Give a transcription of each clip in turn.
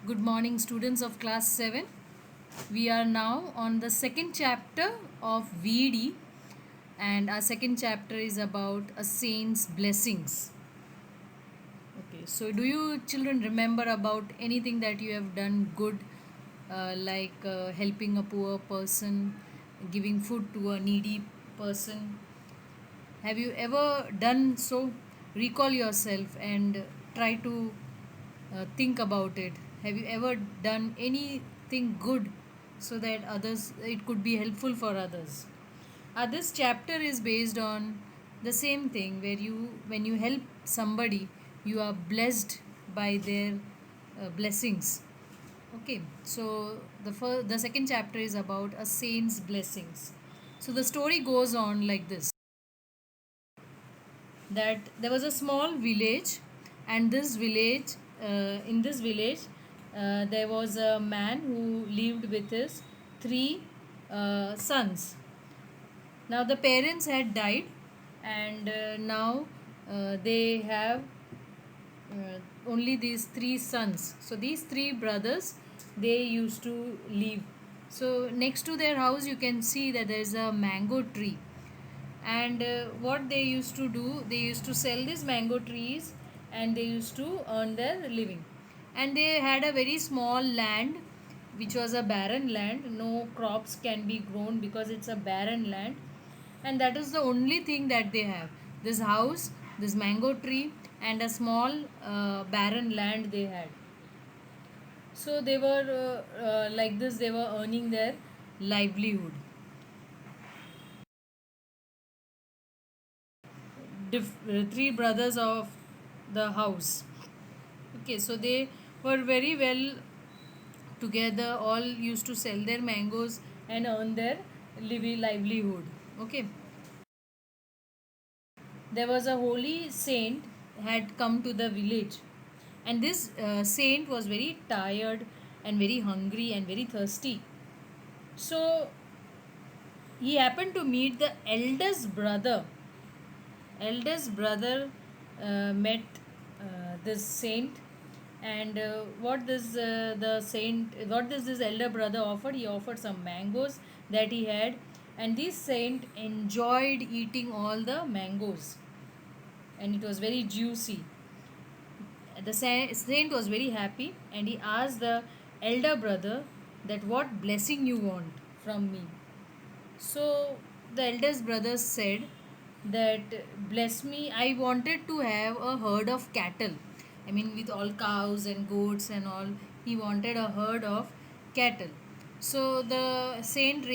Good morning, students of class 7. We are now on the second chapter of VD, and our second chapter is about a saint's blessings. Okay, so do you children remember about anything that you have done good, like helping a poor person, giving food to a needy person? Have you ever done so? Recall yourself and try to think about it. Have you ever done anything good so that others it could be helpful for others? This chapter is based on the same thing where you when you help somebody you are blessed by their blessings. Okay, so the second chapter is about a saint's blessings. So the story goes on like this, that there was a small village, and in this village there was a man who lived with his three sons. Now the parents had died, and now they have only these three sons. So these three brothers, they used to live. So next to their house you can see that there is a mango tree, and what they used to do, they used to sell these mango trees and they used to earn their living. And they had a very small land which was a barren land. No crops can be grown because it's a barren land, and that is the only thing that they have: this house, this mango tree, and a small barren land they had. So they were like this, they were earning their livelihood. Three brothers of the house. Okay, so they were very well together, all used to sell their mangoes and earn their livelihood. Okay, there was a holy saint had come to the village, and this saint was very tired and very hungry and very thirsty. So he happened to meet the eldest brother met this saint. And what does this elder brother offered? He offered some mangoes that he had, and this saint enjoyed eating all the mangoes, and it was very juicy. The saint was very happy, and he asked the elder brother that what blessing you want from me. So the eldest brother said that, bless me, I wanted to have a herd of cattle. I mean, with all cows and goats and all, he wanted a herd of cattle. So the saint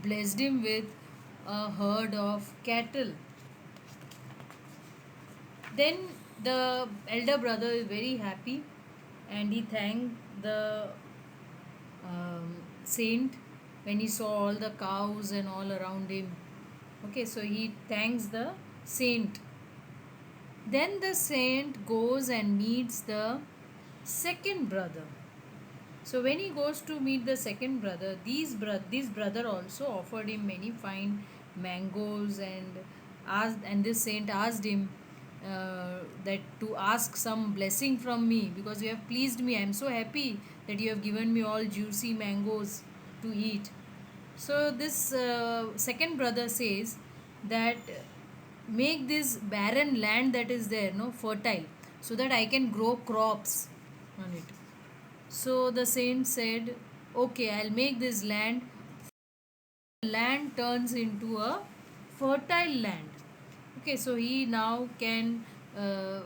blessed him with a herd of cattle. Then the elder brother is very happy, and he thanked the saint when he saw all the cows and all around him. Okay, so he thanks the saint. Then the saint goes and meets the second brother. So when he goes to meet the second brother, this brother also offered him many fine mangoes, and this saint asked him that to ask some blessing from me, because you have pleased me. I am so happy that you have given me all juicy mangoes to eat. So this second brother says that make this barren land that is there no fertile, so that I can grow crops on it. So the saint said, okay, I'll make this land turns into a fertile land. Okay, so he now can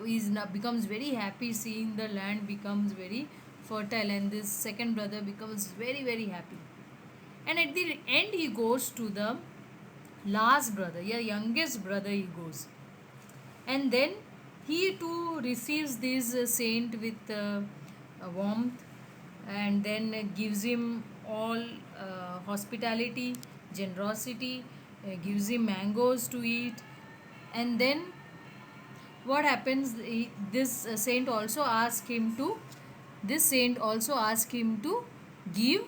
he's now becomes very happy seeing the land becomes very fertile, and this second brother becomes very very happy. And at the end he goes to the last brother, yeah, youngest brother he goes, and then he too receives this saint with warmth, and then gives him all hospitality, generosity, gives him mangoes to eat. And then what happens, saint also asks him to this saint also asks him to give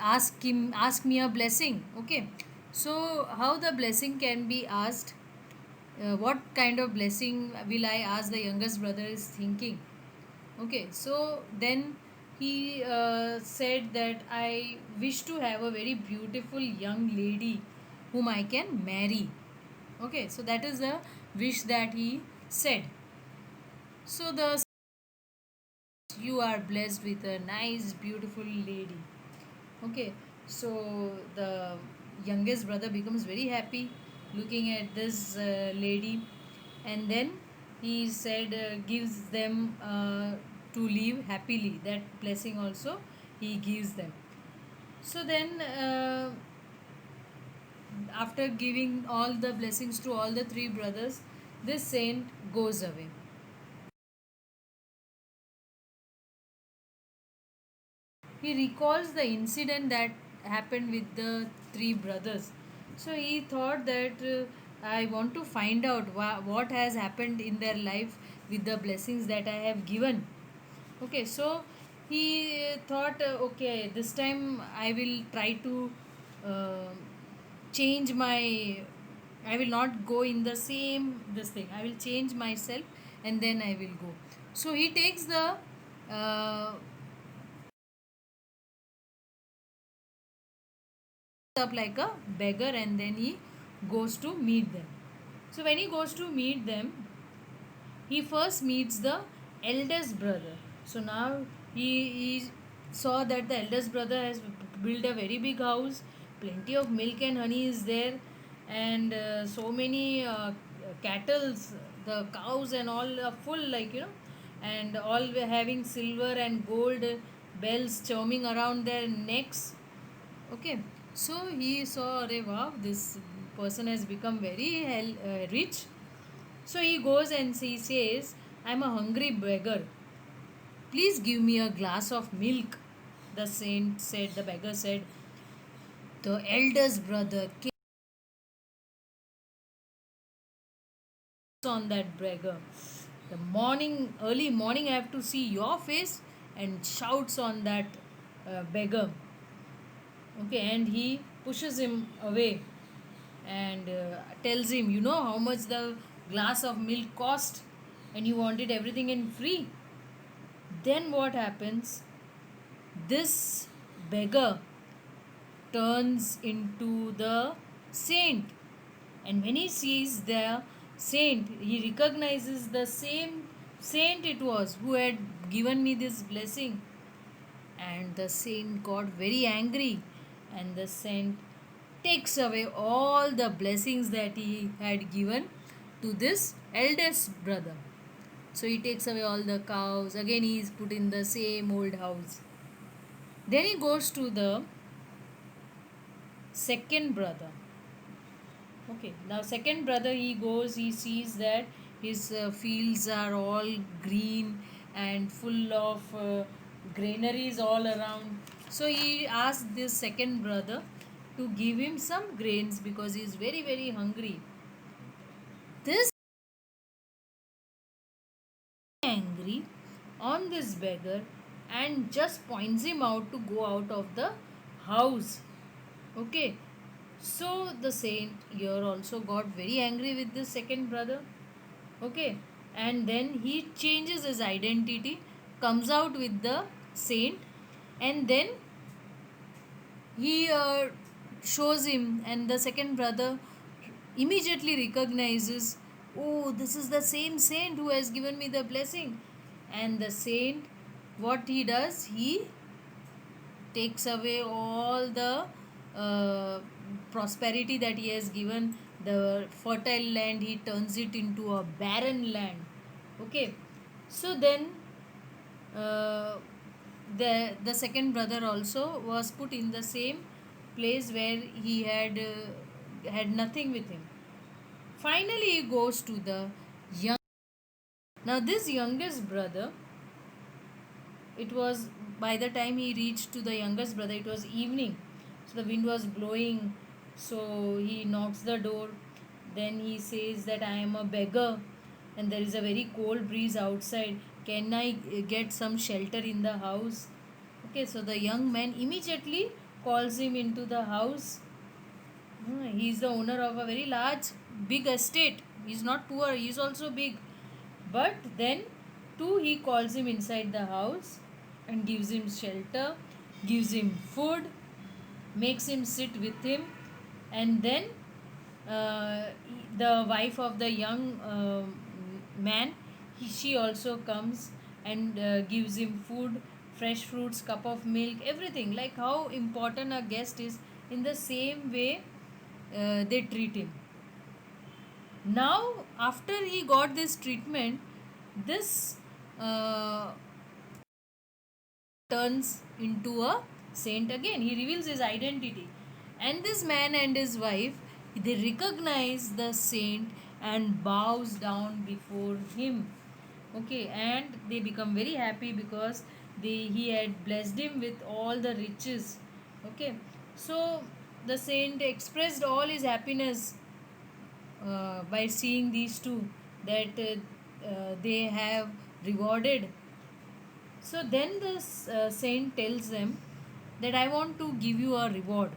ask me a blessing. Okay, so how the blessing can be asked? what kind of blessing will I ask, the youngest brother is thinking. Okay, so then he said that I wish to have a very beautiful young lady whom I can marry. Okay, so that is the wish that he said. So the you are blessed with a nice beautiful lady. Okay, so the youngest brother becomes very happy looking at this lady, and then he said gives them to live happily. That blessing also he gives them. So then after giving all the blessings to all the three brothers, this saint goes away. He recalls the incident that happened with the three brothers. So he thought that I want to find out what has happened in their life with the blessings that I have given. Okay, so he thought, okay, this time I will try to uh, change my. I will not go in the same this thing. I will change myself and then I will go. So he takes the uh, up like a beggar, and then he goes to meet them. So when he goes to meet them, he first meets the eldest brother. So now he saw that the eldest brother has built a very big house, plenty of milk and honey is there, and so many cattle, the cows and all are full, like and all were having silver and gold bells churning around their necks. Okay, so he saw, Arey wow, this person has become very rich. So he goes and he says, I'm a hungry beggar. Please give me a glass of milk. The saint said, the beggar said, the eldest brother kicks on that beggar. The morning, early morning, I have to see your face, and shouts on that beggar. Okay, and he pushes him away and tells him, you know how much the glass of milk cost, and you wanted everything in free. Then what happens? This beggar turns into the saint, and when he sees the saint, he recognizes the same saint it was who had given me this blessing. And the saint got very angry, and the saint takes away all the blessings that he had given to this eldest brother. So he takes away all the cows. Again, he is put in the same old house. Then he goes to the second brother. Okay, now second brother, he goes, he sees that his fields are all green and full of granaries all around. So he asked this second brother to give him some grains because he is very very hungry. This angry on this beggar and just points him out to go out of the house. Okay, so the saint here also got very angry with this second brother. Okay, and then he changes his identity, comes out with the saint, and then he shows him, and the second brother immediately recognizes, oh, this is the same saint who has given me the blessing. And the saint, what he does, he takes away all the uh, prosperity that he has given. The fertile land, he turns it into a barren land. Okay, so then uh, the second brother also was put in the same place where he had nothing with him. Finally he goes to the young. Now this youngest brother, it was, by the time he reached to the youngest brother, it was evening, so the wind was blowing. So he knocks the door. Then he says that I am a beggar and there is a very cold breeze outside. Can I get some shelter in the house? Okay, so the young man immediately calls him into the house. He is the owner of a very large big estate. He's not poor, he's also big. But then, too, he calls him inside the house and gives him shelter, gives him food, makes him sit with him, and then the wife of the young man, she also comes and gives him food, fresh fruits, cup of milk, everything. Like how important a guest is, in the same way they treat him. Now, after he got this treatment, this uh, turns into a saint again. He reveals his identity. And this man and his wife, they recognize the saint and bows down before him. Okay, and they become very happy because he had blessed him with all the riches. Okay, so the saint expressed all his happiness by seeing these two, that they have rewarded. So then the saint tells them that I want to give you a reward.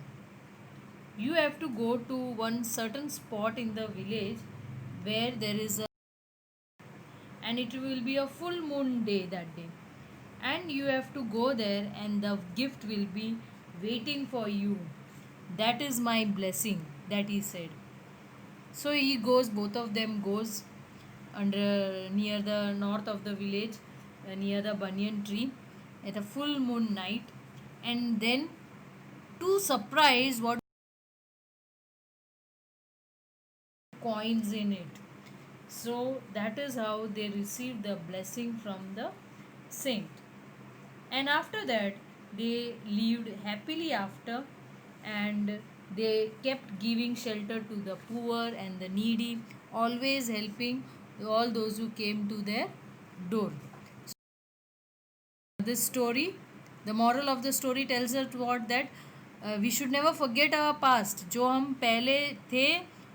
You have to go to one certain spot in the village where there is a, and it will be a full moon day that day, and you have to go there and the gift will be waiting for you. That is my blessing, that he said. So he goes, both of them goes under near the north of the village, near the banyan tree, at a full moon night, and then, to surprise, what coins in it. So that is how they received the blessing from the saint. And after that, they lived happily after, and they kept giving shelter to the poor and the needy, always helping all those who came to their door. This story, the moral of the story tells us what, that we should never forget our past. जो हम पहले थे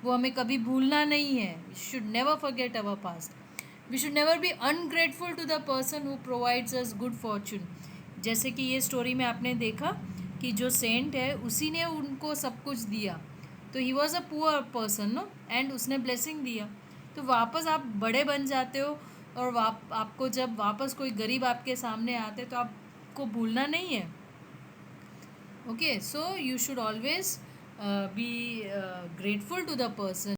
वो हमें कभी भूलना नहीं है. We should never forget our past. We should never be ungrateful to the person who provides us good fortune. जैसे कि ये स्टोरी में आपने देखा कि जो सेंट है उसी ने उनको सब कुछ दिया. तो he was a poor person, no, and उसने ब्लेसिंग दिया. तो वापस आप बड़े बन जाते हो, और आपको जब वापस कोई गरीब आपके सामने आते तो आपको भूलना नहीं है. Okay, so you should always be grateful to the person.